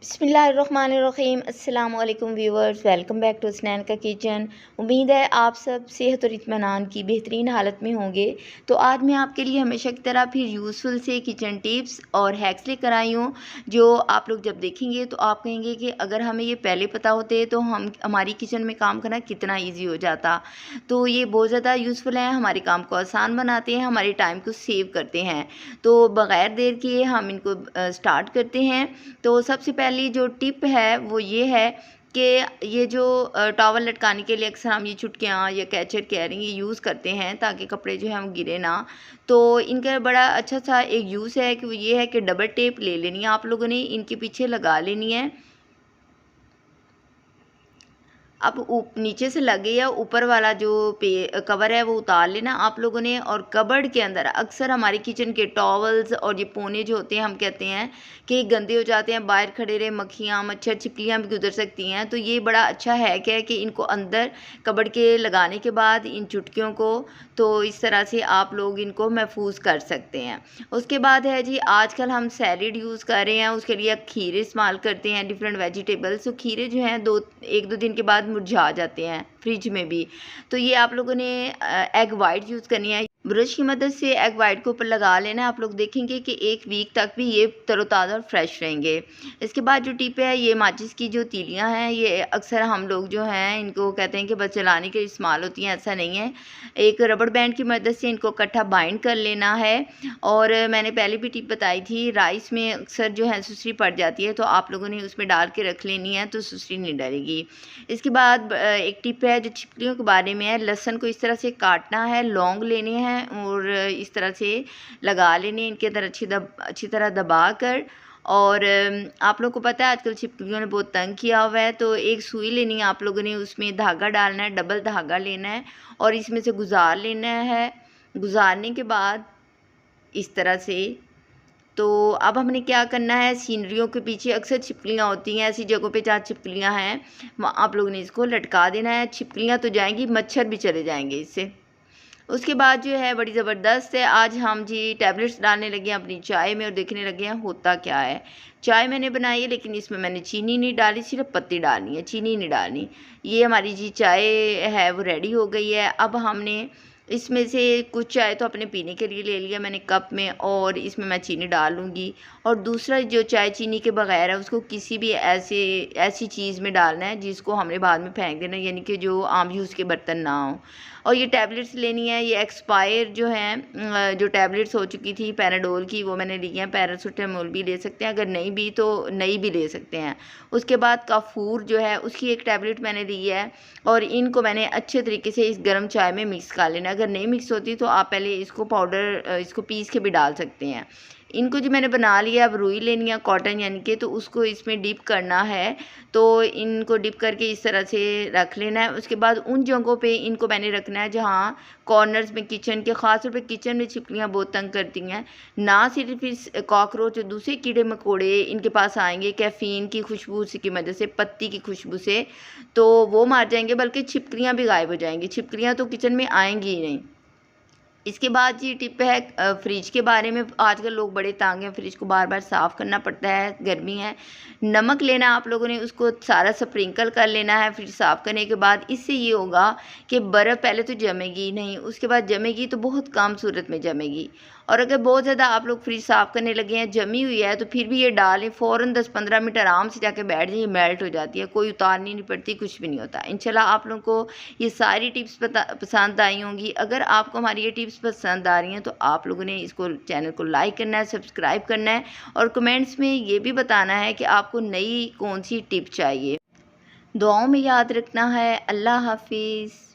बिस्मिल्लाहिर्रहमानिर्रहीम। अस्सलाम वालेकुम व्यूवर्स, वेलकम बैक टू स्नैन का किचन। उम्मीद है आप सब सेहत और इत्मीनान की बेहतरीन हालत में होंगे। तो आज मैं आपके लिए हमेशा की तरह फिर यूज़फुल से किचन टिप्स और हैक्स लेकर आई हूँ, जो आप लोग जब देखेंगे तो आप कहेंगे कि अगर हमें ये पहले पता होते तो हमारी किचन में काम करना कितना ईजी हो जाता। तो ये बहुत ज़्यादा यूज़फुल है, हमारे काम को आसान बनाते हैं, हमारे टाइम को सेव करते हैं। तो बग़ैर देर किए हम इनको स्टार्ट करते हैं। तो सबसे पहली जो टिप है वो ये है कि ये जो टॉवल लटकाने के लिए अक्सर हम ये चुटकियाँ या कैचर कैरिंग ये यूज़ करते हैं ताकि कपड़े जो हैं वो गिरे ना। तो इनका बड़ा अच्छा सा एक यूज़ है कि वो ये है कि डबल टेप ले लेनी है आप लोगों ने, इनके पीछे लगा लेनी है। अब नीचे से लगे या ऊपर वाला जो कवर है वो उतार लेना आप लोगों ने। और कबर्ड के अंदर अक्सर हमारे किचन के टॉवल्स और ये पोने जो होते हैं, हम कहते हैं कि गंदे हो जाते हैं, बाहर खड़े रहे मक्खियाँ मच्छर छिपकलियाँ भी गुजर सकती हैं। तो ये बड़ा अच्छा है क्या है कि इनको अंदर कबर्ड के लगाने के बाद इन चुटकियों को तो इस तरह से आप लोग इनको महफूज कर सकते हैं। उसके बाद है जी, आजकल हम सैलेड यूज़ कर रहे हैं, उसके लिए खीरे इस्तेमाल करते हैं, डिफरेंट वेजिटेबल्स। तो खीरे जो हैं एक दो दिन के बाद मुरझा जाते हैं फ्रिज में भी। तो ये आप लोगों ने एग वाइट यूज़ करनी है। ब्रश की मदद से एग वाइट के ऊपर लगा लेना है। आप लोग देखेंगे कि एक वीक तक भी ये तरोताज़ा और फ्रेश रहेंगे। इसके बाद जो टिप है, ये माचिस की जो तीलियां हैं, ये अक्सर हम लोग जो हैं इनको कहते हैं कि बस जलाने के इस्तेमाल होती हैं, ऐसा नहीं है। एक रबड़ बैंड की मदद से इनको इकट्ठा बाइंड कर लेना है। और मैंने पहले भी टिप बताई थी, राइस में अक्सर जो है सुसरी पड़ जाती है, तो आप लोगों ने उसमें डाल के रख लेनी है तो सुसरी नहीं डलेगी। इसके बाद एक टिप है जो छिपकलियों के बारे में है। लहसुन को इस तरह से काटना है, लौंग लेने हैं और इस तरह से लगा लेने इनके अंदर अच्छी तरह दबा कर। और आप लोग को पता है आजकल छिपकलियों ने बहुत तंग किया हुआ है, तो एक सुई लेनी है आप लोगों ने, उसमें धागा डालना है, डबल धागा लेना है और इसमें से गुजार लेना है। गुजारने के बाद इस तरह से, तो अब हमने क्या करना है, सीनरियों के पीछे अक्सर छिपकलियाँ होती हैं, ऐसी जगहों पे जहाँ छिपकलियाँ हैं वहाँ आप लोगों ने इसको लटका देना है। छिपकलियाँ तो जाएंगी, मच्छर भी चले जाएंगे इससे। उसके बाद जो है बड़ी ज़बरदस्त है, आज हम जी टैबलेट्स डालने लगे हैं अपनी चाय में और देखने लगे हैं होता क्या है। चाय मैंने बनाई है लेकिन इसमें मैंने चीनी नहीं डाली, सिर्फ पत्ती डालनी है, चीनी नहीं डालनी। ये हमारी जी चाय है वो रेडी हो गई है। अब हमने इसमें से कुछ चाय तो अपने पीने के लिए ले लिया मैंने कप में, और इसमें मैं चीनी डालूँगी। और दूसरा जो चाय चीनी के बगैर है उसको किसी भी ऐसी चीज़ में डालना है जिसको हमने बाद में फेंक देना, यानी कि जो आम यूज़ के बर्तन ना हो। और ये टैबलेट्स लेनी है, ये एक्सपायर जो हैं जो टैबलेट्स हो चुकी थी पैराडोल की, वो मैंने ली हैं। पैरासीटामोल भी ले सकते हैं, अगर नहीं भी तो नई भी ले सकते हैं। उसके बाद काफूर जो है उसकी एक टैबलेट मैंने ली है और इनको मैंने अच्छे तरीके से इस गर्म चाय में मिक्स कर लेना। अगर नहीं मिक्स होती तो आप पहले इसको पाउडर इसको पीस के भी डाल सकते हैं। इनको जो मैंने बना लिया, अब रुई लेनी है कॉटन यानी कि, तो उसको इसमें डिप करना है। तो इनको डिप करके इस तरह से रख लेना है। उसके बाद उन जगहों पे इनको मैंने रखना है जहाँ कॉर्नर्स में किचन के, ख़ास तौर पे किचन में छिपकलियाँ बहुत तंग करती हैं। ना सिर्फ इस कॉकरोच, दूसरे कीड़े मकोड़े इनके पास आएंगे कैफ़ीन की खुशबू की मदद से, पत्ती की खुशबू से, तो वो मार जाएंगे, बल्कि छिपकलियाँ भी गायब हो जाएंगी। छिपकलियाँ तो किचन में आएंगी ही नहीं। इसके बाद ये टिप है फ्रिज के बारे में। आजकल लोग बड़े तंग हैं, फ्रिज को बार बार साफ़ करना पड़ता है, गर्मी है। नमक लेना आप लोगों ने, उसको सारा स्प्रिंकल कर लेना है फ्रिज साफ़ करने के बाद। इससे ये होगा कि बर्फ़ पहले तो जमेगी नहीं, उसके बाद जमेगी तो बहुत कम सूरत में जमेगी। और अगर बहुत ज़्यादा आप लोग फ्रिज साफ़ करने लगे हैं, जमी हुई है, तो फिर भी ये डालें फ़ौरन 10-15 मिनट आराम से जाके बैठ जाइए, मेल्ट हो जाती है, कोई उतारनी नहीं पड़ती, कुछ भी नहीं होता। इंशाल्लाह आप लोगों को ये सारी टिप्स पसंद आई होंगी। अगर आपको हमारी ये टिप्स पसंद आ रही हैं तो आप लोगों ने इसको चैनल को लाइक करना है, सब्सक्राइब करना है और कमेंट्स में ये भी बताना है कि आपको नई कौन सी टिप चाहिए। दुआओं में याद रखना है। अल्लाह हाफिज़।